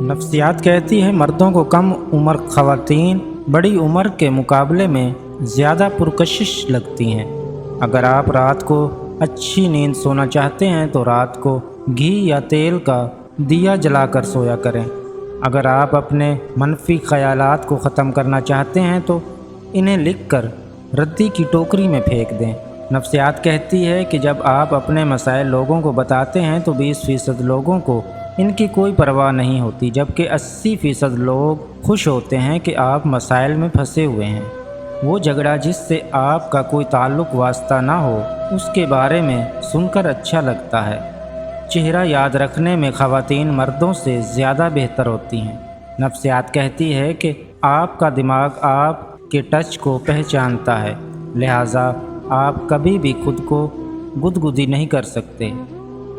नफ्सियात कहती है मर्दों को कम उम्र ख़वातीन बड़ी उम्र के मुकाबले में ज़्यादा पुरकशिश लगती हैं। अगर आप रात को अच्छी नींद सोना चाहते हैं तो रात को घी या तेल का दिया जलाकर सोया करें। अगर आप अपने मनफी ख़यालात को ख़त्म करना चाहते हैं तो इन्हें लिखकर रद्दी की टोकरी में फेंक दें। नफ्सियात कहती है कि जब आप अपने मसाइल लोगों को बताते हैं तो 20% लोगों को इनकी कोई परवाह नहीं होती, जबकि 80% लोग खुश होते हैं कि आप मसाइल में फंसे हुए हैं। वो झगड़ा जिससे आपका कोई ताल्लुक़ वास्ता ना हो उसके बारे में सुनकर अच्छा लगता है। चेहरा याद रखने में ख़वातीन मर्दों से ज़्यादा बेहतर होती हैं। नफ्सियात कहती है कि आपका दिमाग आपके टच को पहचानता है, लिहाजा आप कभी भी खुद को गुदगुदी नहीं कर सकते।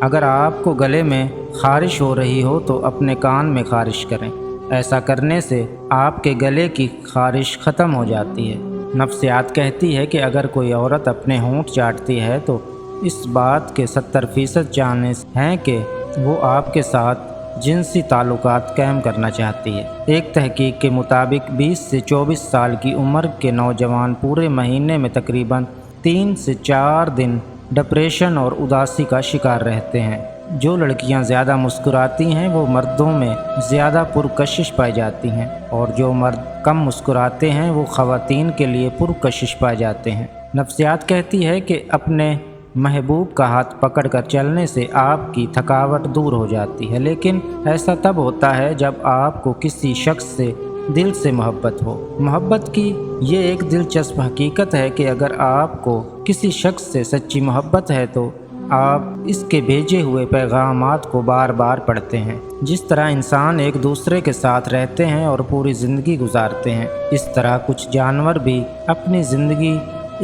अगर आपको गले में ख़ारिश हो रही हो तो अपने कान में ख़ारिश करें। ऐसा करने से आपके गले की ख़ारिश ख़त्म हो जाती है। नफ्सियात कहती है कि अगर कोई औरत अपने होंठ चाटती है तो इस बात के 70% चांसेस हैं कि वो आपके साथ जिनसी ताल्लुकात कायम करना चाहती है। एक तहकीक के मुताबिक 20 से 24 साल की उम्र के नौजवान पूरे महीने में तकरीबन 3 से 4 दिन डिप्रेशन और उदासी का शिकार रहते हैं। जो लड़कियां ज़्यादा मुस्कुराती हैं वो मर्दों में ज़्यादा पुरकशिश पाई जाती हैं, और जो मर्द कम मुस्कुराते हैं वो ख़वातीन के लिए पुरकशिश पाए जाते हैं। नफ्सियात कहती है कि अपने महबूब का हाथ पकड़कर चलने से आपकी थकावट दूर हो जाती है, लेकिन ऐसा तब होता है जब आपको किसी शख्स से दिल से मोहब्बत हो। मोहब्बत की ये एक दिलचस्प हकीकत है कि अगर आपको किसी शख्स से सच्ची मोहब्बत है तो आप इसके भेजे हुए पैगामात को बार बार पढ़ते हैं। जिस तरह इंसान एक दूसरे के साथ रहते हैं और पूरी ज़िंदगी गुजारते हैं, इस तरह कुछ जानवर भी अपनी ज़िंदगी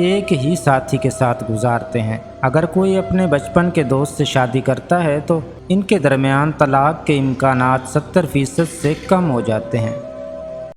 एक ही साथी के साथ गुजारते हैं। अगर कोई अपने बचपन के दोस्त से शादी करता है तो इनके दरमियान तलाक के इम्कानात 70% से कम हो जाते हैं।